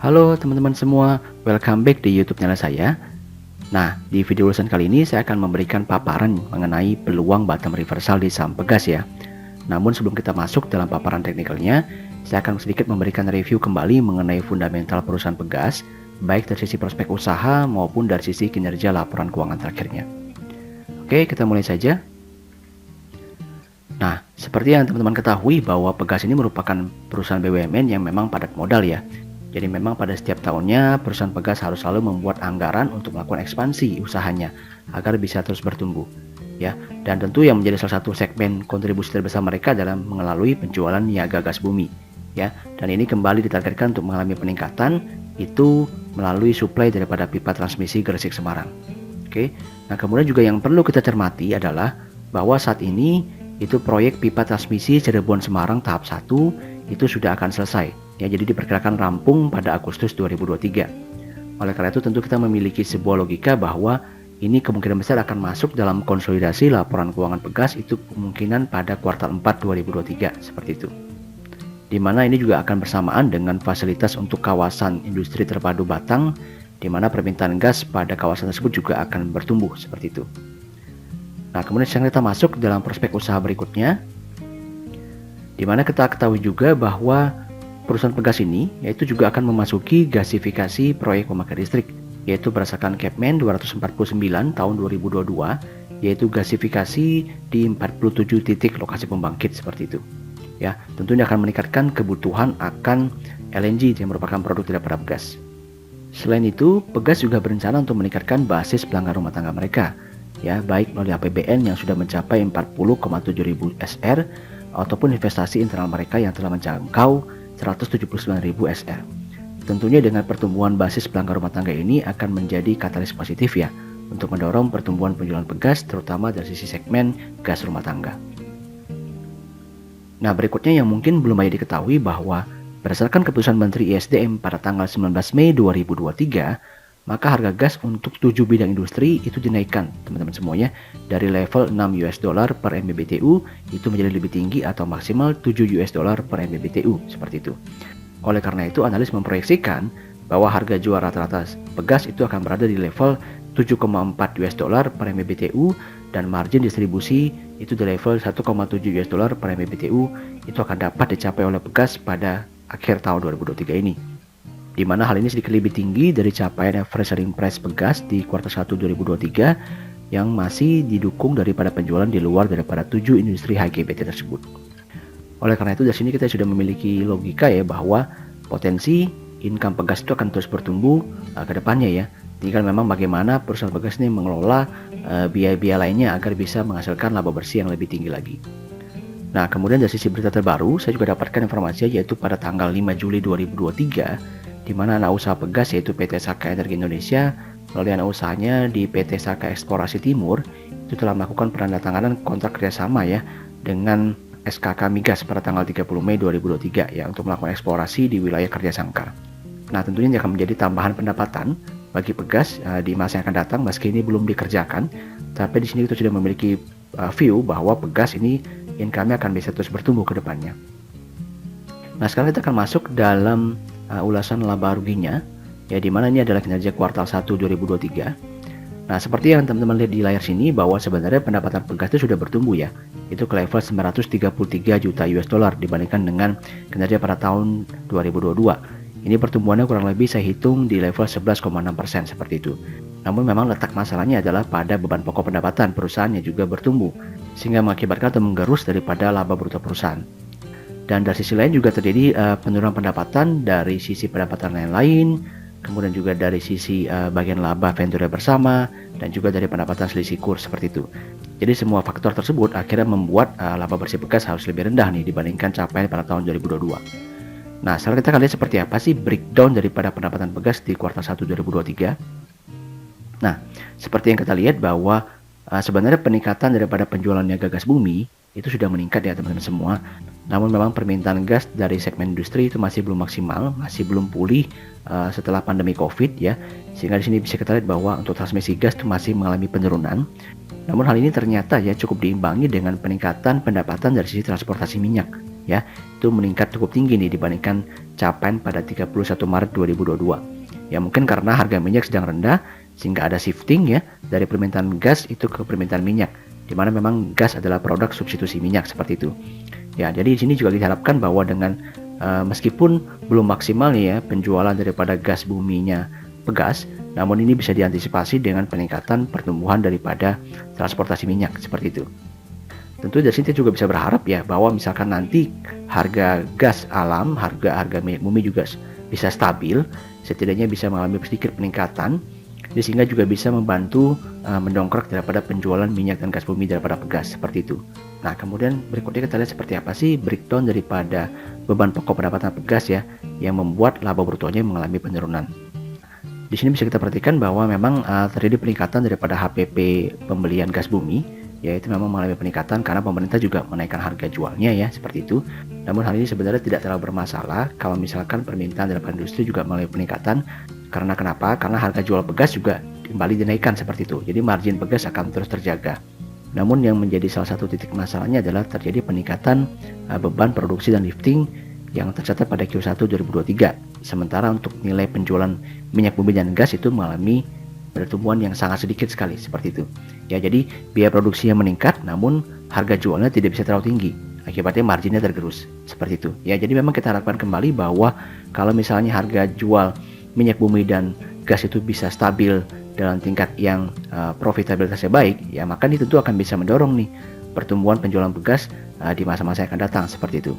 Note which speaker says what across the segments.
Speaker 1: Halo teman-teman semua, welcome back di YouTube channel saya. Nah, di video ulasan kali ini saya akan memberikan paparan mengenai peluang bottom reversal di saham Pegas ya. Namun sebelum kita masuk dalam paparan teknikalnya, saya akan sedikit memberikan review kembali mengenai fundamental perusahaan Pegas, baik dari sisi prospek usaha maupun dari sisi kinerja laporan keuangan terakhirnya. Oke, kita mulai saja. Nah, seperti yang teman-teman ketahui bahwa Pegas ini merupakan perusahaan BUMN yang memang padat modal ya. Jadi memang pada setiap tahunnya perusahaan Pegas harus selalu membuat anggaran untuk melakukan ekspansi usahanya agar bisa terus bertumbuh. Ya, dan tentu yang menjadi salah satu segmen kontribusi terbesar mereka adalah melalui penjualan niaga gas bumi. Ya, dan ini kembali ditargetkan untuk mengalami peningkatan itu melalui suplai daripada pipa transmisi Gresik Semarang. Oke. Nah, kemudian juga yang perlu kita cermati adalah bahwa saat ini itu proyek pipa transmisi Cirebon Semarang tahap 1 itu sudah akan selesai. Ya, jadi diperkirakan rampung pada Agustus 2023. Oleh karena itu tentu kita memiliki sebuah logika bahwa ini kemungkinan besar akan masuk dalam konsolidasi laporan keuangan Pegas itu kemungkinan pada kuartal 4 2023 seperti itu. Di mana ini juga akan bersamaan dengan fasilitas untuk kawasan industri terpadu Batang, di mana permintaan gas pada kawasan tersebut juga akan bertumbuh seperti itu. Nah, kemudian sekarang kita masuk dalam prospek usaha berikutnya, di mana kita ketahui juga bahwa perusahaan Pegas ini yaitu juga akan memasuki gasifikasi proyek pembangkit listrik, yaitu berdasarkan Kepmen 249 tahun 2022, yaitu gasifikasi di 47 titik lokasi pembangkit seperti itu. Ya, tentunya akan meningkatkan kebutuhan akan LNG yang merupakan produk daripada Pegas. Selain itu, Pegas juga berencana untuk meningkatkan basis pelanggan rumah tangga mereka, ya, baik melalui APBN yang sudah mencapai 40,7 ribu SR ataupun investasi internal mereka yang telah menjangkau 179 ribu SR. Tentunya dengan pertumbuhan basis pelanggan rumah tangga ini akan menjadi katalis positif ya untuk mendorong pertumbuhan penjualan Pegas terutama dari sisi segmen gas rumah tangga. Nah, berikutnya yang mungkin belum banyak diketahui bahwa berdasarkan keputusan Menteri ISDM pada tanggal 19 Mei 2023, maka harga gas untuk 7 bidang industri itu dinaikkan teman-teman semuanya dari level 6 US dollar per MMBTU itu menjadi lebih tinggi atau maksimal 7 US dollar per MMBTU seperti itu. Oleh karena itu analis memproyeksikan bahwa harga jual rata-rata Pegas itu akan berada di level 7,4 US dollar per MMBTU dan margin distribusi itu di level 1,7 US dollar per MMBTU itu akan dapat dicapai oleh Pegas pada akhir tahun 2023 ini. Di mana hal ini sedikit lebih tinggi dari capaian average selling price Pegas di kuartal 1 2023 yang masih didukung daripada penjualan di luar daripada 7 industri HGBT tersebut. Oleh karena itu dari sini kita sudah memiliki logika ya bahwa potensi income Pegas itu akan terus bertumbuh ke depannya ya. Tinggal memang bagaimana perusahaan Pegas ini mengelola biaya-biaya lainnya agar bisa menghasilkan laba bersih yang lebih tinggi lagi. Nah, kemudian dari sisi berita terbaru saya juga dapatkan informasi yaitu pada tanggal 5 Juli 2023 di mana anak usaha Pegas yaitu PT Saka Energi Indonesia melalui anak usahanya di PT Saka Eksplorasi Timur itu telah melakukan penandatanganan kontrak kerjasama ya dengan SKK Migas pada tanggal 30 Mei 2023 ya untuk melakukan eksplorasi di wilayah kerja Sangkar. Nah, tentunya ini akan menjadi tambahan pendapatan bagi Pegas di masa yang akan datang meski ini belum dikerjakan, tapi di sini kita sudah memiliki view bahwa Pegas ini income-nya akan bisa terus bertumbuh ke depannya. Nah, sekarang kita akan masuk dalam ulasan laba ruginya ya, di mana ini adalah kinerja kuartal 1 2023. Nah, seperti yang teman-teman lihat di layar sini bahwa sebenarnya pendapatan Pegas itu sudah bertumbuh ya. Itu ke level 933 juta US dollar dibandingkan dengan kinerja pada tahun 2022. Ini pertumbuhannya kurang lebih saya hitung di level 11,6% seperti itu. Namun memang letak masalahnya adalah pada beban pokok pendapatan perusahaan yang juga bertumbuh sehingga mengakibatkan atau menggerus daripada laba bruto perusahaan. Dan dari sisi lain juga terjadi penurunan pendapatan dari sisi pendapatan lain-lain, kemudian juga dari sisi bagian laba vendor bersama, dan juga dari pendapatan selisih kurs seperti itu. Jadi semua faktor tersebut akhirnya membuat laba bersih Pegas harus lebih rendah nih dibandingkan capaian pada tahun 2022. Nah, sekarang kita akan lihat seperti apa sih breakdown daripada pendapatan Pegas di kuartal 1 2023. Nah, seperti yang kita lihat bahwa sebenarnya peningkatan daripada penjualan niaga gas bumi itu sudah meningkat ya teman-teman semua. Namun memang permintaan gas dari segmen industri itu masih belum maksimal, masih belum pulih setelah pandemi Covid ya. Sehingga di sini bisa kita lihat bahwa untuk transmisi gas itu masih mengalami penurunan. Namun hal ini ternyata ya cukup diimbangi dengan peningkatan pendapatan dari sisi transportasi minyak. ya. Itu meningkat cukup tinggi nih dibandingkan capaian pada 31 Maret 2022. Ya mungkin karena harga minyak sedang rendah sehingga ada shifting ya dari permintaan gas itu ke permintaan minyak, di mana memang gas adalah produk substitusi minyak seperti itu. Ya, jadi di sini juga diharapkan bahwa dengan meskipun belum maksimal nih ya penjualan daripada gas buminya Pegas, namun ini bisa diantisipasi dengan peningkatan pertumbuhan daripada transportasi minyak seperti itu. Tentu dari sini juga bisa berharap ya bahwa misalkan nanti harga gas alam, harga minyak bumi juga bisa stabil, setidaknya bisa mengalami sedikit peningkatan, sehingga juga bisa membantu mendongkrak daripada penjualan minyak dan gas bumi daripada Pegas seperti itu. Nah, kemudian berikutnya kita lihat seperti apa sih breakdown daripada beban pokok pendapatan Pegas ya, yang membuat laba brutonya mengalami penurunan. Di sini bisa kita perhatikan bahwa memang terjadi peningkatan daripada HPP pembelian gas bumi, yaitu memang mengalami peningkatan karena pemerintah juga menaikkan harga jualnya ya, seperti itu. Namun hal ini sebenarnya tidak terlalu bermasalah kalau misalkan permintaan daripada industri juga mengalami peningkatan. Karena kenapa? Karena harga jual Pegas juga kembali dinaikkan seperti itu. Jadi margin Pegas akan terus terjaga. Namun yang menjadi salah satu titik masalahnya adalah terjadi peningkatan beban produksi dan lifting yang tercatat pada Q1 2023. Sementara untuk nilai penjualan minyak bumi dan gas itu mengalami pertumbuhan yang sangat sedikit sekali seperti itu. Ya, jadi biaya produksinya meningkat namun harga jualnya tidak bisa terlalu tinggi. Akibatnya marginnya tergerus seperti itu. Ya, jadi memang kita harapkan kembali bahwa kalau misalnya harga jual minyak bumi dan gas itu bisa stabil dalam tingkat yang profitabilitasnya baik, ya maka ini tentu akan bisa mendorong nih pertumbuhan penjualan Pegas di masa-masa yang akan datang seperti itu.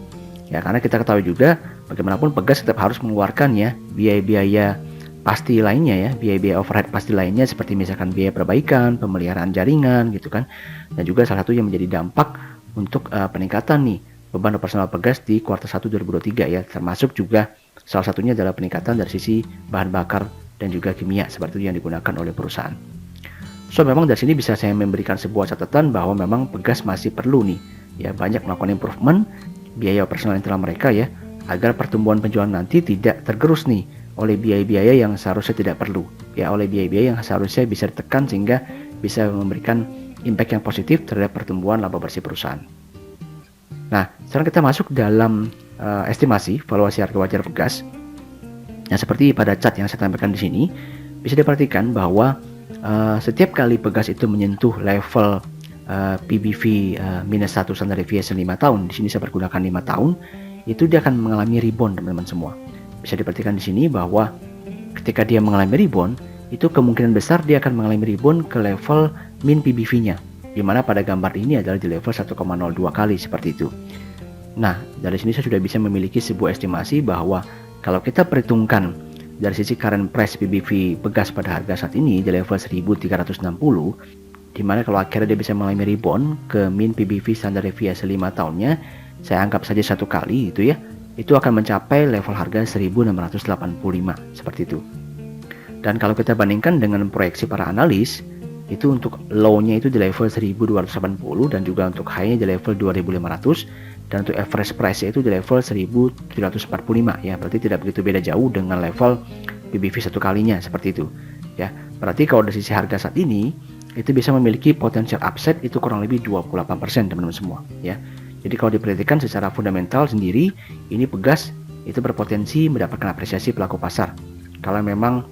Speaker 1: Ya, karena kita ketahui juga bagaimanapun Pegas tetap harus mengeluarkan ya biaya-biaya pasti lainnya ya, biaya-biaya overhead pasti lainnya seperti misalkan biaya perbaikan, pemeliharaan jaringan gitu kan. Dan juga salah satu yang menjadi dampak untuk peningkatan nih beban operasional Pegas di kuartal 1 2023 ya, termasuk juga salah satunya adalah peningkatan dari sisi bahan bakar dan juga kimia seperti itu yang digunakan oleh perusahaan. So memang dari sini bisa saya memberikan sebuah catatan bahwa memang Pegas masih perlu nih ya banyak melakukan improvement biaya operasional internal mereka ya, agar pertumbuhan penjualan nanti tidak tergerus nih oleh biaya-biaya yang seharusnya tidak perlu ya, oleh biaya-biaya yang seharusnya bisa ditekan sehingga bisa memberikan impact yang positif terhadap pertumbuhan laba bersih perusahaan. Nah, sekarang kita masuk dalam estimasi valuasi harga wajar Pegas. Nah, seperti pada chart yang saya tampilkan di sini, bisa diperhatikan bahwa setiap kali Pegas itu menyentuh level PBV minus 1 standar deviation 5 tahun, di sini saya pergunakan 5 tahun, itu dia akan mengalami rebound teman-teman semua. Bisa diperhatikan di sini bahwa ketika dia mengalami rebound, itu kemungkinan besar dia akan mengalami rebound ke level min PBV-nya, di mana pada gambar ini adalah di level 1,02 kali seperti itu. Nah, dari sini saya sudah bisa memiliki sebuah estimasi bahwa kalau kita perhitungkan dari sisi current price PBV Pegas pada harga saat ini di level 1360, di mana kalau akhirnya dia bisa mengalami rebound ke min PBV standar deviasi 5 tahunnya, saya anggap saja satu kali itu ya, itu akan mencapai level harga 1685 seperti itu. Dan kalau kita bandingkan dengan proyeksi para analis, itu untuk low-nya itu di level 1280 dan juga untuk high-nya di level 2500 dan untuk average price-nya itu di level 1745 ya, berarti tidak begitu beda jauh dengan level PBV satu kalinya seperti itu ya. Berarti kalau dari sisi harga saat ini itu bisa memiliki potensial upside itu kurang lebih 28% teman-teman semua ya. Jadi kalau diperhatikan secara fundamental sendiri, ini Pegas itu berpotensi mendapatkan apresiasi pelaku pasar kalau memang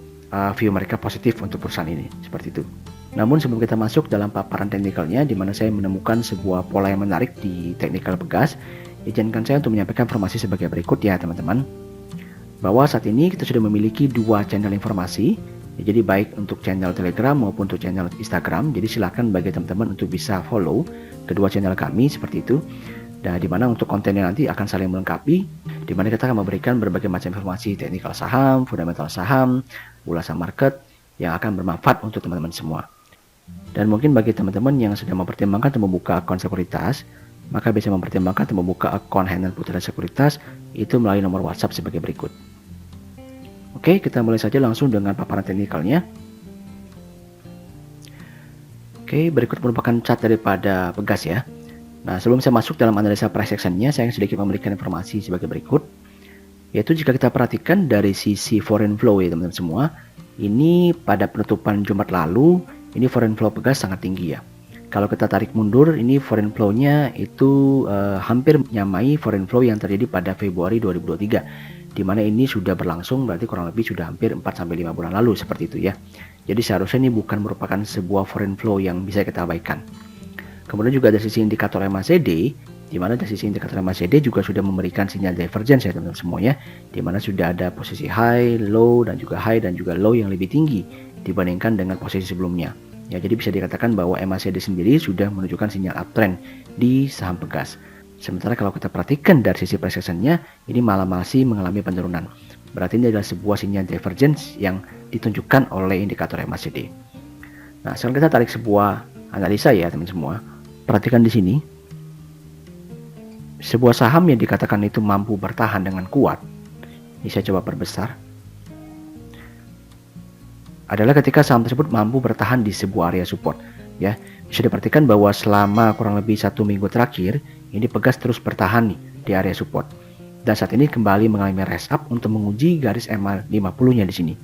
Speaker 1: view mereka positif untuk perusahaan ini seperti itu. Namun sebelum kita masuk dalam paparan teknikalnya, di mana saya menemukan sebuah pola yang menarik di teknikal Pegas, izinkan saya untuk menyampaikan informasi sebagai berikut ya teman-teman. Bahwa saat ini kita sudah memiliki dua channel informasi, ya, jadi baik untuk channel Telegram maupun untuk channel Instagram. Jadi silakan bagi teman-teman untuk bisa follow kedua channel kami seperti itu. Dan di mana untuk kontennya nanti akan saling melengkapi, di mana kita akan memberikan berbagai macam informasi teknikal saham, fundamental saham, ulasan market yang akan bermanfaat untuk teman-teman semua. Dan mungkin bagi teman-teman yang sedang mempertimbangkan untuk membuka akun sekuritas, maka bisa mempertimbangkan untuk membuka akun handle Putra Sekuritas itu melalui nomor WhatsApp sebagai berikut. Oke, kita mulai saja langsung dengan paparan teknikalnya. Oke, berikut merupakan chart daripada Pegas ya. Nah, sebelum saya masuk dalam analisa price action-nya, saya sedikit memberikan informasi sebagai berikut. Yaitu jika kita perhatikan dari sisi foreign flow ya teman-teman semua, ini pada penutupan Jumat lalu, ini foreign flow Pegas sangat tinggi ya. Kalau kita tarik mundur, ini foreign flow-nya itu hampir menyamai foreign flow yang terjadi pada Februari 2023, di mana ini sudah berlangsung, berarti kurang lebih sudah hampir 4-5 bulan lalu seperti itu ya. Jadi seharusnya ini bukan merupakan sebuah foreign flow yang bisa kita abaikan. Kemudian juga dari sisi indikator MACD, di mana dari sisi indikator MACD juga sudah memberikan sinyal divergence ya teman-teman semuanya, di mana sudah ada posisi high, low, dan juga high dan juga low yang lebih tinggi dibandingkan dengan posisi sebelumnya. Ya, jadi bisa dikatakan bahwa MACD sendiri sudah menunjukkan sinyal uptrend di saham Pegas. Sementara kalau kita perhatikan dari sisi price action-nya, ini malah masih mengalami penurunan. Berarti ini adalah sebuah sinyal divergence yang ditunjukkan oleh indikator MACD. Nah, sekarang kita tarik sebuah analisa ya teman-teman semua. Perhatikan di sini. Sebuah saham yang dikatakan itu mampu bertahan dengan kuat, ini saya coba perbesar, adalah ketika saham tersebut mampu bertahan di sebuah area support. Ya, bisa diperhatikan bahwa selama kurang lebih 1 minggu terakhir, ini Pegas terus bertahan nih di area support. Dan saat ini kembali mengalami rise up untuk menguji garis MA 50-nya di sini.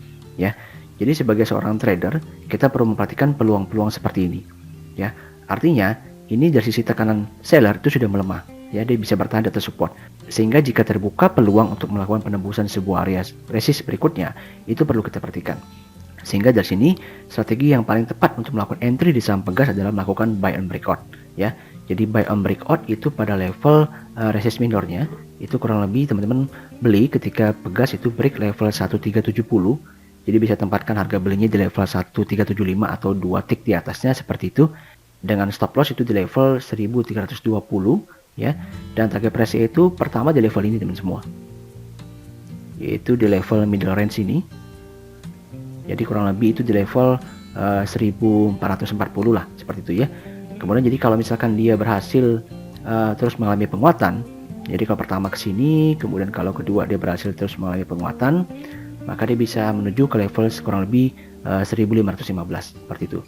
Speaker 1: Ya, jadi sebagai seorang trader, kita perlu memperhatikan peluang-peluang seperti ini. Ya, artinya ini dari sisi tekanan seller itu sudah melemah. Ya, dia bisa bertahan di atas support. Sehingga jika terbuka peluang untuk melakukan penembusan sebuah area resist berikutnya, itu perlu kita perhatikan. Sehingga dari sini strategi yang paling tepat untuk melakukan entry di saham Pegas adalah melakukan buy on breakout. Ya, jadi buy on breakout itu pada level resist minornya itu kurang lebih teman-teman beli ketika Pegas itu break level 1370. Jadi bisa tempatkan harga belinya di level 1375 atau 2 tick di atasnya seperti itu. Dengan stop loss itu di level 1320 ya. Dan target price itu pertama di level ini teman semua. Yaitu di level middle range ini. Jadi kurang lebih itu di level 1440 lah seperti itu ya. Kemudian jadi kalau misalkan dia berhasil terus mengalami penguatan, jadi kalau pertama ke sini, kemudian kalau kedua dia berhasil terus mengalami penguatan, maka dia bisa menuju ke level kurang lebih 1515 seperti itu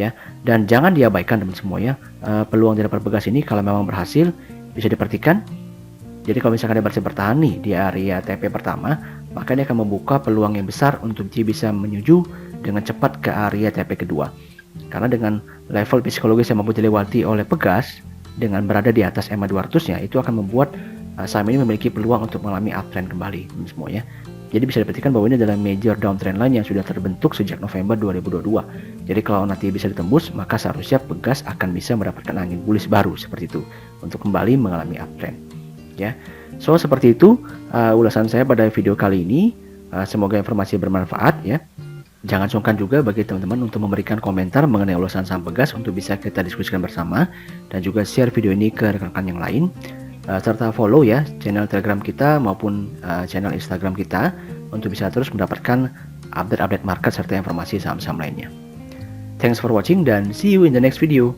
Speaker 1: ya. Dan jangan diabaikan teman semua ya, peluang dari Pegas ini kalau memang berhasil bisa diperhatikan. Jadi kalau misalkan dia berhasil bertahan nih di area TP pertama, maka dia akan membuka peluang yang besar untuk dia bisa menuju dengan cepat ke area TP kedua. Karena dengan level psikologis yang mampu dilewati oleh Pegas dengan berada di atas EMA 200-nya, itu akan membuat saham ini memiliki peluang untuk mengalami uptrend kembali teman semua ya. Jadi bisa diperhatikan bahwa ini adalah major downtrend line yang sudah terbentuk sejak November 2022. Jadi kalau nanti bisa ditembus, maka seharusnya Pegas akan bisa mendapatkan angin bullish baru seperti itu untuk kembali mengalami uptrend. Ya, so seperti itu ulasan saya pada video kali ini. Semoga informasi bermanfaat ya. Jangan sungkan juga bagi teman-teman untuk memberikan komentar mengenai ulasan saham Pegas untuk bisa kita diskusikan bersama, dan juga share video ini ke rekan-rekan yang lain. Serta follow ya channel Telegram kita maupun channel Instagram kita untuk bisa terus mendapatkan update-update market serta informasi saham-saham lainnya. Thanks for watching dan see you in the next video.